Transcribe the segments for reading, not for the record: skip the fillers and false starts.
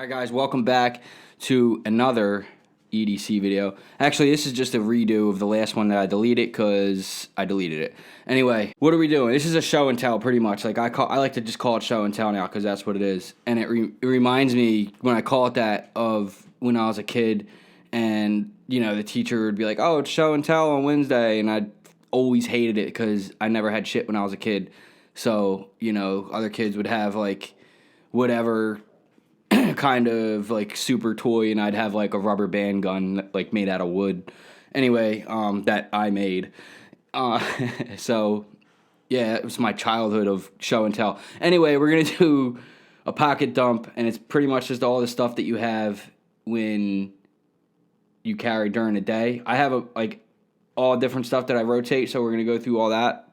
Alright guys, welcome back to another EDC video. Actually, this is just a redo of the last one that I deleted because I deleted it. Anyway, what are we doing? This is a show and tell pretty much. Like I like to just call it show and tell now because that's what it is. And it reminds me when I call it that of when I was a kid and, you know, the teacher would be like, "Oh, it's show and tell on Wednesday." And I always hated it because I never had shit when I was a kid. So, you know, other kids would have like whatever kind of like super toy, and I'd have like a rubber band gun like made out of wood. Anyway, that I made. So yeah, it was my childhood of show and tell. Anyway, we're gonna do a pocket dump, and it's pretty much just all the stuff that you have when you carry during the day. I have like all different stuff that I rotate, so we're gonna go through all that.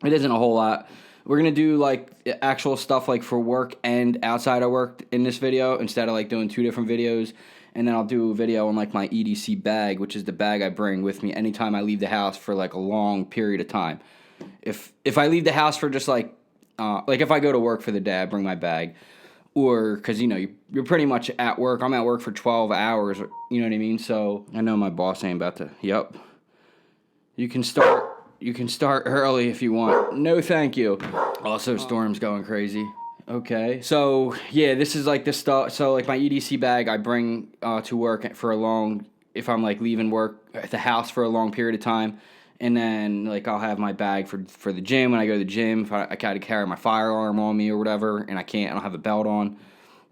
It isn't a whole lot. We're going to do, like, actual stuff, like, for work and outside of work in this video instead of, like, doing two different videos. And then I'll do a video on, like, my EDC bag, which is the bag I bring with me anytime I leave the house for, like, a long period of time. If I leave the house for just, like if I go to work for the day, I bring my bag. Or, because, you know, you're pretty much at work. I'm at work for 12 hours, you know what I mean? So, I know my boss ain't about to, yep. You can start early if you want. No, thank you. Also, Storm's going crazy. Okay. So, yeah, this is like the stuff. So, like, my EDC bag I bring to work for a long, if I'm, like, leaving work at the house for a long period of time. And then, like, I'll have my bag for the gym when I go to the gym. If I gotta carry my firearm on me or whatever, and I don't have a belt on.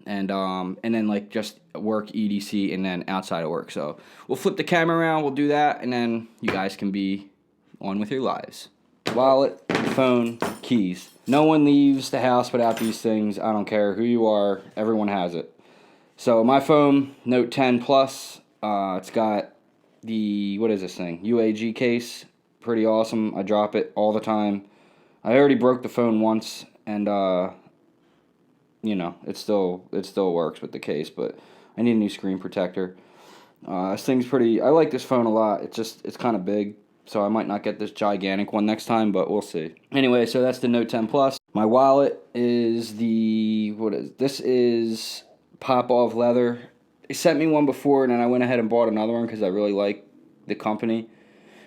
And then, like, just work EDC and then outside of work. So, we'll flip the camera around. We'll do that. And then you guys can be on with your lives. Wallet, phone, keys. No one leaves the house without these things. I don't care who you are. Everyone has it. So my phone, Note 10 Plus. It's got the, what is this thing? UAG case. Pretty awesome. I drop it all the time. I already broke the phone once, and you know, it still works with the case, but I need a new screen protector. This thing's pretty. I like this phone a lot. It's kind of big. So I might not get this gigantic one next time, but we'll see. Anyway, so that's the Note 10 Plus. My wallet is this is pop-off leather. They sent me one before, and then I went ahead and bought another one because I really like the company.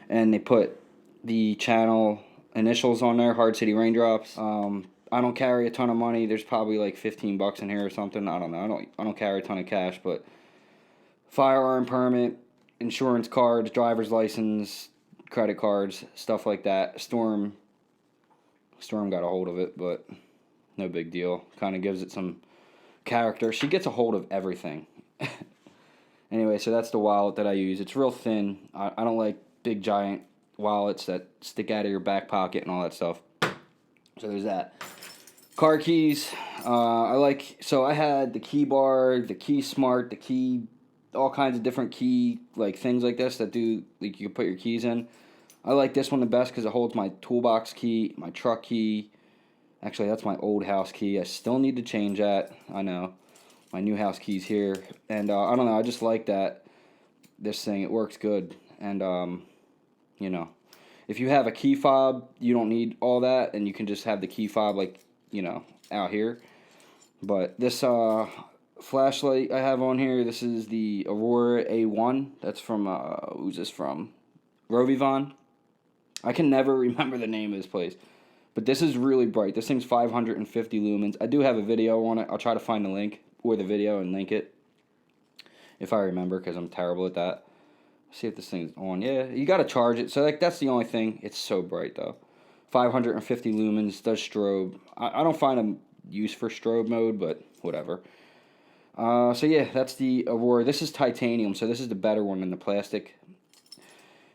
And they put the channel initials on there, Hard City Raindrops. I don't carry a ton of money. There's probably like $15 in here or something. I don't know. I don't carry a ton of cash, but firearm permit, insurance cards, driver's license, credit cards, stuff like that. Storm got a hold of it, but no big deal. Kind of gives it some character. She gets a hold of everything. Anyway, so that's the wallet that I use. It's real thin. I don't like big giant wallets that stick out of your back pocket and all that stuff. So there's that. Car keys. So I had the key bar, the key smart, the key, all kinds of different key like things like this that do, like, you can put your keys in. I like this one the best because it holds my toolbox key, my truck key. Actually, that's my old house key. I still need to change that. I know. My new house key's here. And I don't know. I just like that. This thing, it works good. And, you know, if you have a key fob, you don't need all that. And you can just have the key fob, like, you know, out here. But this flashlight I have on here, this is the Aurora A1. That's from, who's this from? Rovivon. I can never remember the name of this place. But this is really bright. This thing's 550 lumens. I do have a video on it. I'll try to find the link or the video and link it. If I remember, because I'm terrible at that. See if this thing's on. Yeah, you got to charge it. So, like, that's the only thing. It's so bright, though. 550 lumens. Does strobe. I don't find a use for strobe mode, but whatever. So, yeah, that's the Aurora. This is titanium, so this is the better one than the plastic.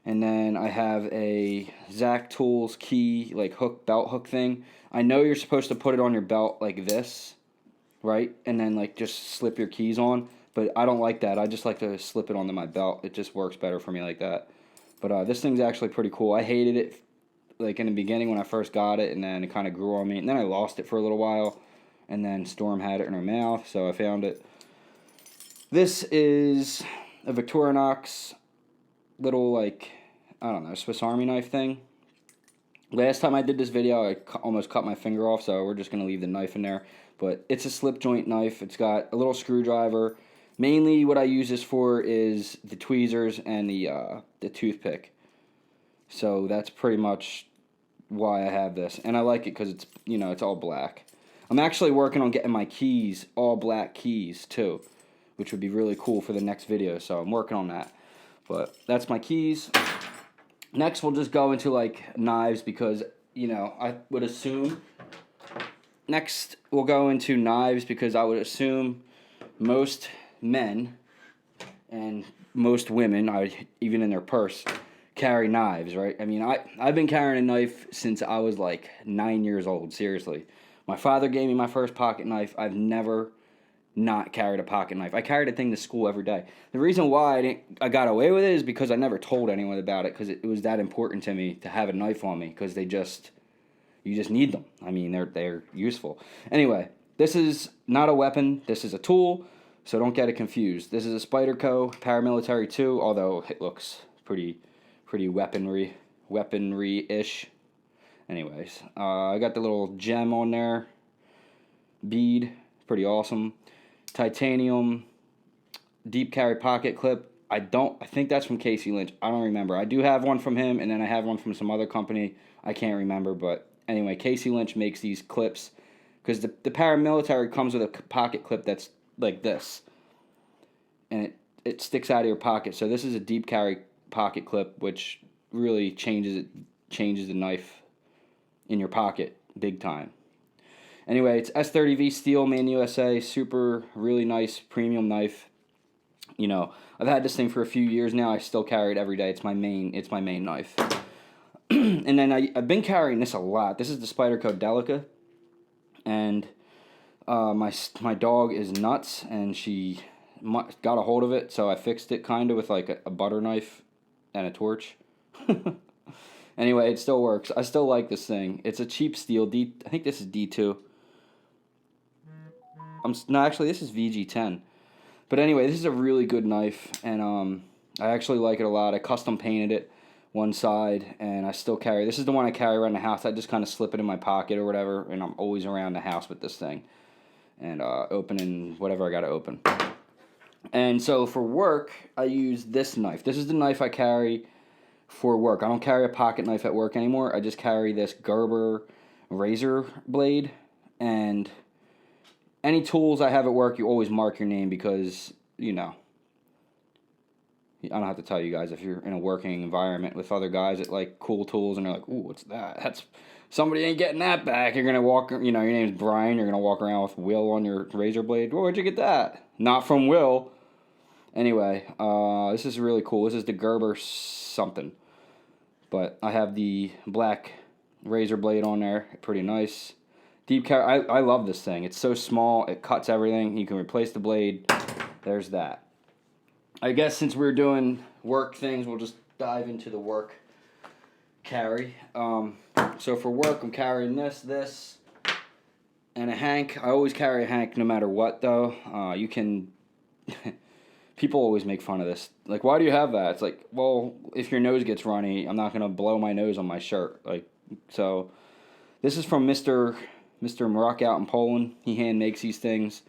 And then I have a Zac Tools key, like, belt hook thing. I know you're supposed to put it on your belt like this, right? And then, like, just slip your keys on. But I don't like that. I just like to slip it onto my belt. It just works better for me like that. But this thing's actually pretty cool. I hated it, like, in the beginning when I first got it, and then it kind of grew on me. And then I lost it for a little while. And then Storm had it in her mouth, so I found it. This is a Victorinox little, like, I don't know, Swiss Army knife thing. Last time I did this video, I almost cut my finger off, so we're just going to leave the knife in there. But it's a slip joint knife. It's got a little screwdriver. Mainly what I use this for is the tweezers and the toothpick. So that's pretty much why I have this. And I like it because it's, it's all black. I'm actually working on getting my keys, all black keys too, which would be really cool for the next video. So I'm working on that. But that's my keys. Next we'll just go into like knives because, I would assume. Next we'll go into knives because I would assume most men and most women, even in their purse, carry knives, right? I mean, I've been carrying a knife since I was like 9 years old, seriously. My father gave me my first pocket knife. I've never not carried a pocket knife. I carried a thing to school every day. The reason why I got away with it is because I never told anyone about it because it was that important to me to have a knife on me because you just need them. I mean, they're useful. Anyway, this is not a weapon. This is a tool, so don't get it confused. This is a Spyderco Paramilitary 2, although it looks pretty weaponry-ish. Anyways, I got the little gem on there. Bead, pretty awesome. Titanium deep carry pocket clip. I think that's from Casey Lynch. I don't remember. I do have one from him, and then I have one from some other company. I can't remember, but anyway, Casey Lynch makes these clips because the paramilitary comes with a pocket clip that's like this, and it sticks out of your pocket. So this is a deep carry pocket clip, which really changes the knife in your pocket big time. Anyway, it's S30V steel, made in USA, super, really nice premium knife. I've had this thing for a few years now. I still carry it every day. It's my main knife. And then I've been carrying this a lot. This is the Spyderco Delica, and my dog is nuts, and she got a hold of it, so I fixed it kind of with like a butter knife and a torch. Anyway, it still works. I still like this thing. It's a cheap steel. I think this is D2. No, actually, this is VG10. But anyway, this is a really good knife, and I actually like it a lot. I custom painted it one side, and I still carry. This is the one I carry around the house. I just kind of slip it in my pocket or whatever, and I'm always around the house with this thing, and opening whatever I got to open. And so for work, I use this knife. This is the knife I carry for work. I don't carry a pocket knife at work anymore. I just carry this Gerber razor blade, and any tools I have at work, you always mark your name because, I don't have to tell you guys if you're in a working environment with other guys that like cool tools and they're like, ooh, what's that? That's somebody ain't getting that back. You're going to walk, your name's Brian. You're going to walk around with Will on your razor blade. Where'd you get that? Not from Will. Anyway, this is really cool. This is the Gerber something. But I have the black razor blade on there. Pretty nice. Deep carry. I love this thing. It's so small. It cuts everything. You can replace the blade. There's that. I guess since we're doing work things, we'll just dive into the work carry. So for work, I'm carrying this, and a hank. I always carry a hank no matter what, though. You can... People always make fun of this. Like, why do you have that? It's like, well, if your nose gets runny, I'm not going to blow my nose on my shirt. So this is from Mr. Marok out in Poland. He hand makes these things.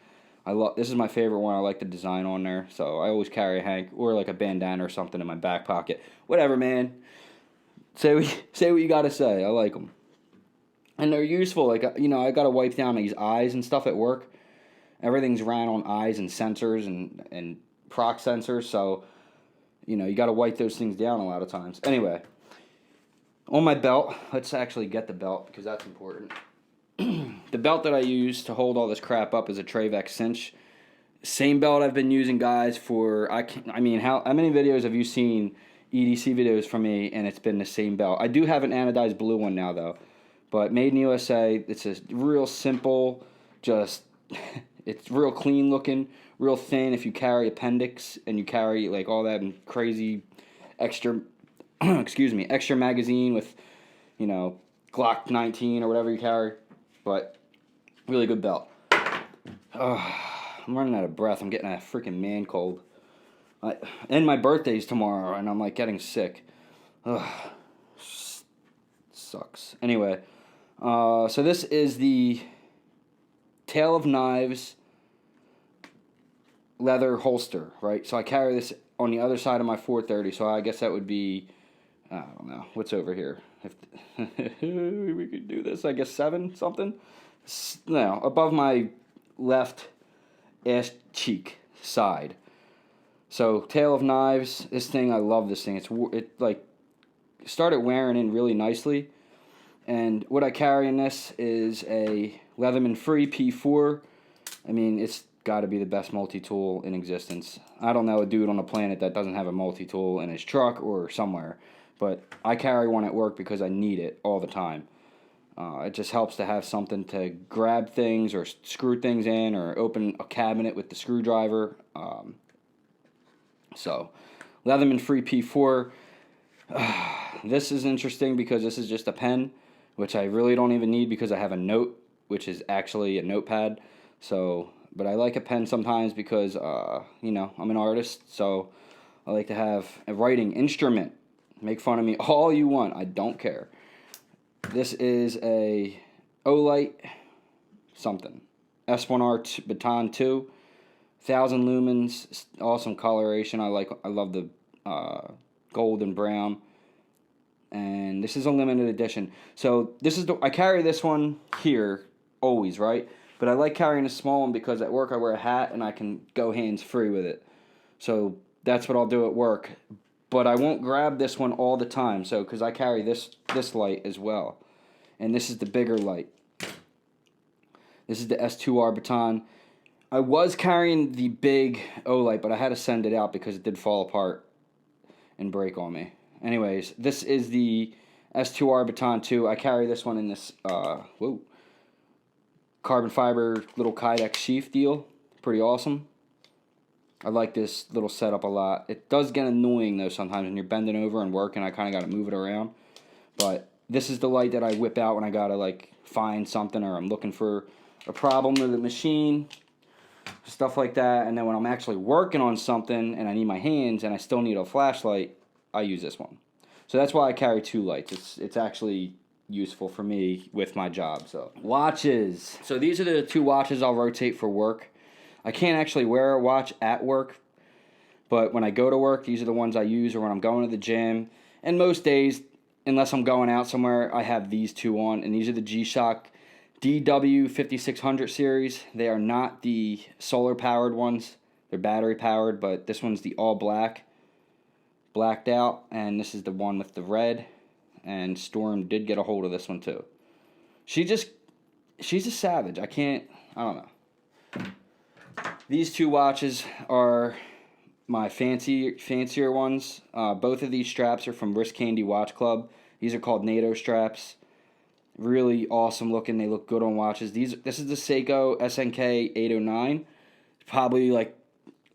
This is my favorite one. I like the design on there. So I always carry a hank or like a bandana or something in my back pocket. Whatever, man. Say what you got to say. I like them. And they're useful. Like, I got to wipe down these eyes and stuff at work. Everything's ran on eyes and sensors and proc sensors. So, you got to wipe those things down a lot of times. Anyway, on my belt, let's actually get the belt because that's important. The belt that I use to hold all this crap up is a Travex cinch. Same belt I've been using, guys, for, how many videos have you seen EDC videos from me, and it's been the same belt? I do have an anodized blue one now, though, but made in USA. It's a real simple, just, it's real clean looking, real thin. If you carry appendix and you carry, like, all that crazy extra, extra magazine with, Glock 19 or whatever you carry. But really good belt. I'm running out of breath. I'm getting a freaking man cold. And my birthday's tomorrow, and I'm like getting sick. Sucks. Anyway, so this is the Tale of Knives leather holster, right? So I carry this on the other side of my 430, so I guess that would be, I don't know, what's over here? If we could do this, I guess 7 something? No, above my left ass cheek side. So Tale of Knives, this thing, I love this thing. It like started wearing in really nicely. And what I carry in this is a Leatherman Free P4. I mean, it's got to be the best multi-tool in existence. I don't know a dude on the planet that doesn't have a multi-tool in his truck or somewhere. But I carry one at work because I need it all the time. It just helps to have something to grab things or screw things in or open a cabinet with the screwdriver. So, Leatherman Free P4. This is interesting because this is just a pen, which I really don't even need because I have a note, which is actually a notepad. So, but I like a pen sometimes because, you know, I'm an artist, so I like to have a writing instrument. Make fun of me all you want. I don't care. This is a Olight something. S1R Baton 2. 1,000 lumens. Awesome coloration. I love the gold and brown. And this is a limited edition. So this is I carry this one here always, right? But I like carrying a small one because at work I wear a hat and I can go hands free with it. So that's what I'll do at work. But I won't grab this one all the time, so because I carry this light as well. And this is the bigger light. This is the S2R Baton. I was carrying the big Olight, but I had to send it out because it did fall apart and break on me. Anyways, this is the S2R Baton 2. I carry this one in this carbon fiber little Kydex sheath deal. Pretty awesome. I like this little setup a lot. It does get annoying, though, sometimes when you're bending over and working. I kind of got to move it around. But this is the light that I whip out when I got to, like, find something or I'm looking for a problem with the machine, stuff like that. And then when I'm actually working on something and I need my hands and I still need a flashlight, I use this one. So that's why I carry 2 lights. It's actually useful for me with my job. So watches. So these are the 2 watches I'll rotate for work. I can't actually wear a watch at work, but when I go to work, these are the ones I use, or when I'm going to the gym. And most days, unless I'm going out somewhere, I have these 2 on, and these are the G-Shock DW5600 series. They are not the solar-powered ones. They're battery-powered, but this one's the all-black, blacked out, and this is the one with the red, and Storm did get a hold of this one, too. She's a savage. I don't know. These 2 watches are my fancier ones. Both of these straps are from Wrist Candy Watch Club. These are called NATO straps. Really awesome looking. They look good on watches. This is the Seiko SNK 809. Probably like,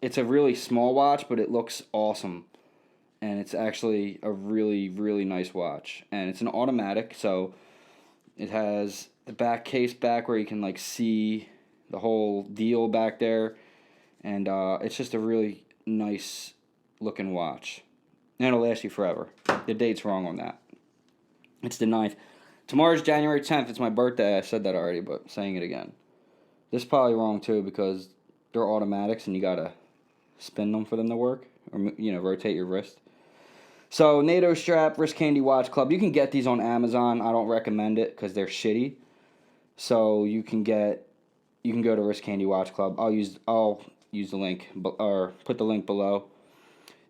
it's a really small watch, but it looks awesome. And it's actually a really, really nice watch. And it's an automatic, so it has the back case back where you can like see the whole deal back there. And it's just a really nice looking watch. And it'll last you forever. The date's wrong on that. It's the 9th. Tomorrow's January 10th. It's my birthday. I said that already, but saying it again. This is probably wrong too because they're automatics and you gotta spin them for them to work. Or, you know, rotate your wrist. So, NATO strap, Wrist Candy Watch Club. You can get these on Amazon. I don't recommend it because they're shitty. So, you can go to Wrist Candy Watch Club. I'll use the link, or put the link below.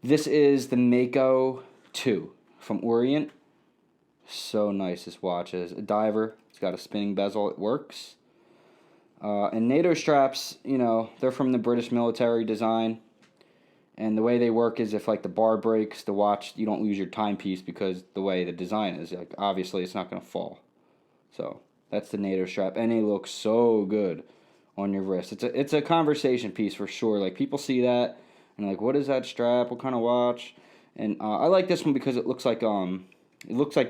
This is the Mako 2 from Orient. So nice, this watch is. A diver. It's got a spinning bezel. It works. And NATO straps, you know, they're from the British military design. And the way they work is if, like, the bar breaks, the watch, you don't lose your timepiece because the way the design is. Like, obviously, it's not going to fall. So, that's the NATO strap. And it looks so good on your wrist. It's a conversation piece for sure. Like, people see that and like, what is that strap? What kind of watch? And I like this one because it looks like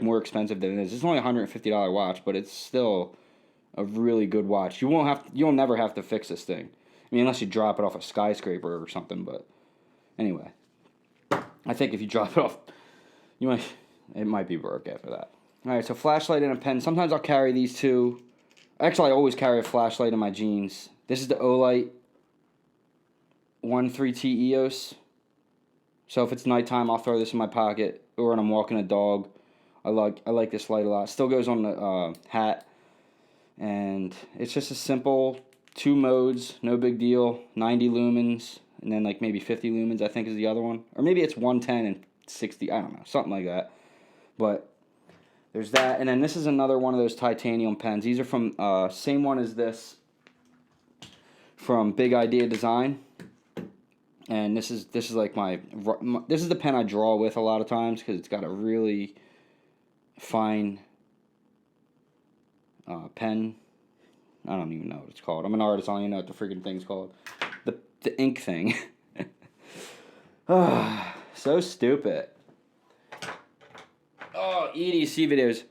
more expensive than it is. It's only a $150 watch, but it's still a really good watch. You'll never have to fix this thing. I mean, unless you drop it off a skyscraper or something, but anyway. I think if you drop it off, it might be broke after that. Alright, so flashlight and a pen. Sometimes I'll carry these 2. Actually, I always carry a flashlight in my jeans. This is the Olight 13T EOS. So if it's nighttime, I'll throw this in my pocket, or when I'm walking a dog. I like this light a lot. Still goes on the hat, and it's just a simple 2 modes, no big deal. 90 lumens, and then like maybe 50 lumens, I think is the other one, or maybe it's 110 and 60. I don't know, something like that. But there's that, and then this is another one of those titanium pens. These are from same one as this, from Big Idea Design. And this is like my this is the pen I draw with a lot of times because it's got a really fine pen. I don't even know what it's called. I'm an artist. I don't even know what the freaking thing's called. The ink thing. So stupid. Oh, EDC videos.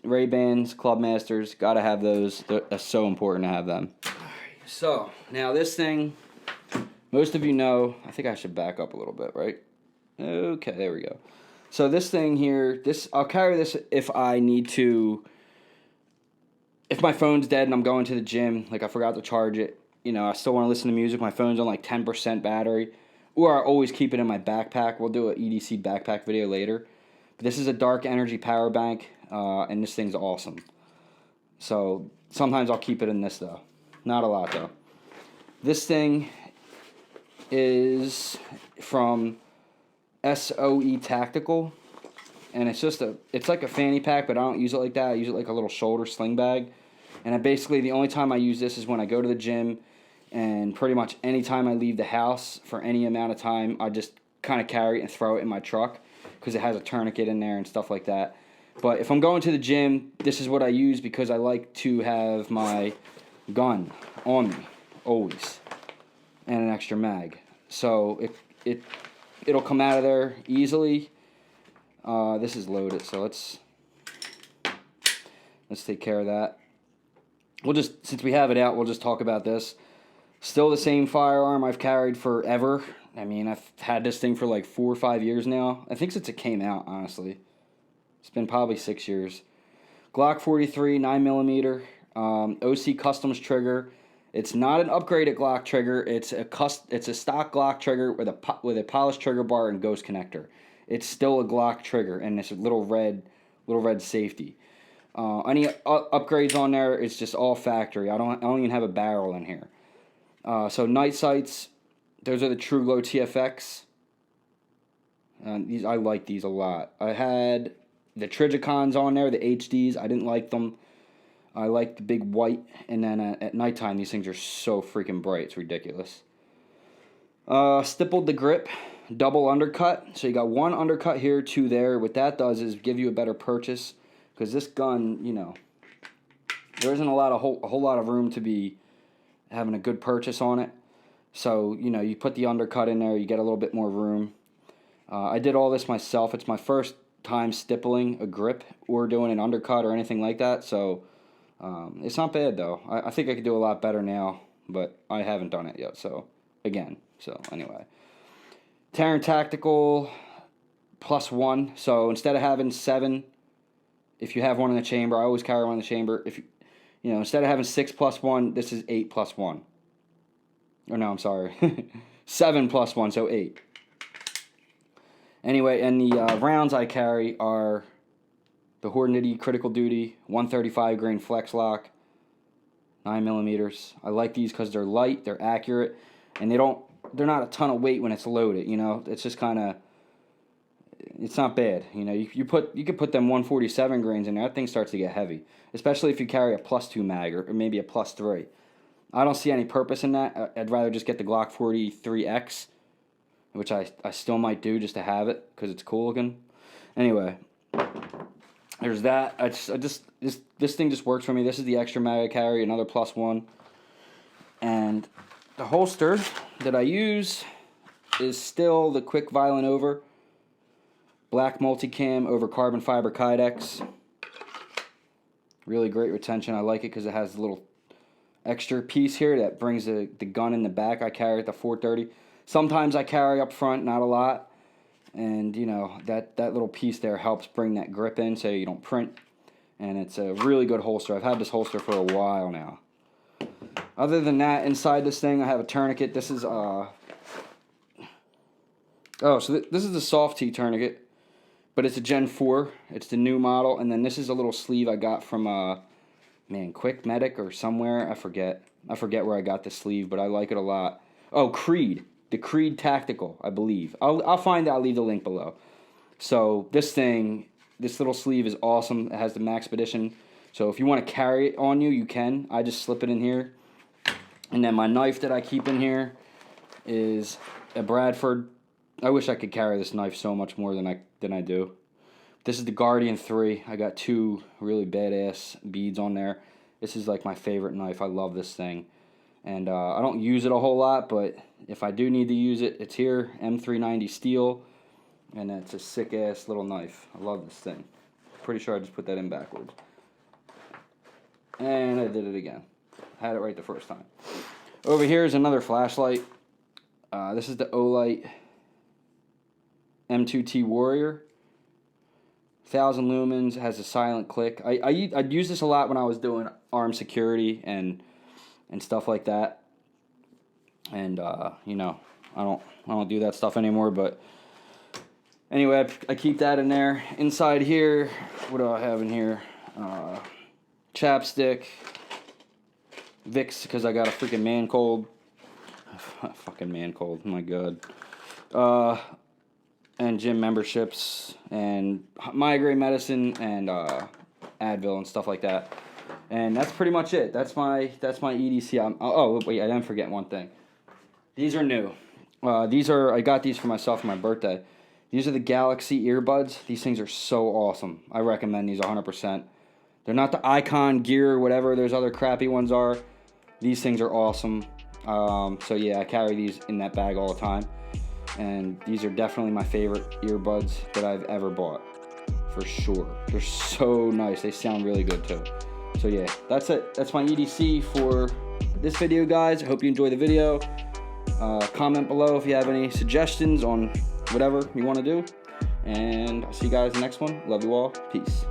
Ray-Bans, Clubmasters. Gotta have those. That's so important to have them. So, now this thing, most of you know, I think I should back up a little bit, right? Okay, there we go. So this thing here, I'll carry this if I need to, if my phone's dead and I'm going to the gym, like I forgot to charge it, you know, I still want to listen to music, my phone's on like 10% battery, or I always keep it in my backpack. We'll do an EDC backpack video later. But this is a dark energy power bank, and this thing's awesome. So sometimes I'll keep it in this though. Not a lot though. This thing is from SOE Tactical, and it's like a fanny pack, but I don't use it like that. I use it like a little shoulder sling bag, and basically the only time I use this is when I go to the gym, and pretty much any time I leave the house for any amount of time, I just kind of carry it and throw it in my truck because it has a tourniquet in there and stuff like that. But if I'm going to the gym, this is what I use because I like to have my gun on me always, and an extra mag. So it'll come out of there easily. This is loaded, so let's take care of that. Since we have it out, we'll just talk about this. Still the same firearm I've carried forever. I mean, I've had this thing for like 4 or 5 years now. I think since it came out, honestly. It's been probably 6 years. Glock 43, 9mm, OC Customs trigger. It's not an upgraded Glock trigger. It's a stock Glock trigger with a polished trigger bar and ghost connector. It's still a Glock trigger, and this little red safety. Any upgrades on there? It's just all factory. I don't even have a barrel in here. So night sights. Those are the True Glow TFX. I like these a lot. I had the Trigicons on there, the HDs. I didn't like them. I like the big white, and then at nighttime, these things are so freaking bright. It's ridiculous. Stippled the grip, double undercut. So you got one undercut here, 2 there. What that does is give you a better purchase, because this gun, you know, there isn't a whole lot of room to be having a good purchase on it. So, you know, you put the undercut in there, you get a little bit more room. I did all this myself. It's my first time stippling a grip or doing an undercut or anything like that, so it's not bad though. I think I could do a lot better now, but I haven't done it yet, so anyway. Terran Tactical +1, so instead of having 7, if you have one in the chamber, I always carry one in the chamber. If you know, instead of having 6 +1, this is 8 +1. Or no, I'm sorry. 7 +1, so 8. Anyway, and the rounds I carry are the Hornady Critical Duty 135 grain flex lock, 9mm. I like these because they're light, they're accurate, and they're not a ton of weight when it's loaded. You know, it's just kind of, it's not bad. You know, you could put them 147 grains in there. That thing starts to get heavy, especially if you carry a +2 mag or maybe a +3. I don't see any purpose in that. I'd rather just get the Glock 43X, which I still might do just to have it because it's cool looking. Anyway, there's that. This thing just works for me. This is the extra mag I carry, another +1. And the holster that I use is still the Quick Violent Over black multicam over carbon fiber Kydex. Really great retention. I like it because it has a little extra piece here that brings the gun in the back. I carry at the 430. Sometimes I carry up front, not a lot. And, you know, that little piece there helps bring that grip in so you don't print. and it's a really good holster. I've had this holster for a while now. Other than that, inside this thing, I have a tourniquet. This is this is the soft T tourniquet, but it's a Gen 4. It's the new model, and then this is a little sleeve I got from Quick Medic or somewhere. I forget where I got this sleeve, but I like it a lot. Oh, Creed, the Creed Tactical, I believe. I'll find it. I'll leave the link below. So this little sleeve is awesome. It has the Maxpedition. So if you want to carry it on you, you can. I just slip it in here. And then my knife that I keep in here is a Bradford. I wish I could carry this knife so much more than I do. This is the Guardian 3. I got 2 really badass beads on there. This is like my favorite knife. I love this thing. And I don't use it a whole lot, but if I do need to use it, it's here. M390 steel. And it's a sick-ass little knife. I love this thing. Pretty sure I just put that in backwards. And I did it again. Had it right the first time. Over here is another flashlight. This is the Olight M2T Warrior. 1,000 lumens, has a silent click. I'd use this a lot when I was doing armed security and stuff like that. And you know, I don't do that stuff anymore, but anyway, I keep that in there. Inside here, what do I have in here? Chapstick, Vicks, because I got a freaking man cold. Fucking man cold, oh my god. And gym memberships, and migraine medicine, and Advil, and stuff like that. And that's pretty much it. That's my EDC. Oh, wait, I didn't forget one thing. These are new. I got these for myself for my birthday. These are the Galaxy earbuds. These things are so awesome. I recommend these 100%. They're not the Icon Gear or whatever those other crappy ones are. These things are awesome. So yeah, I carry these in that bag all the time. And these are definitely my favorite earbuds that I've ever bought. For sure. They're so nice. They sound really good too. So yeah, that's it. That's my EDC for this video, guys. I hope you enjoy the video. Comment below if you have any suggestions on whatever you want to do. And I'll see you guys in the next one. Love you all. Peace.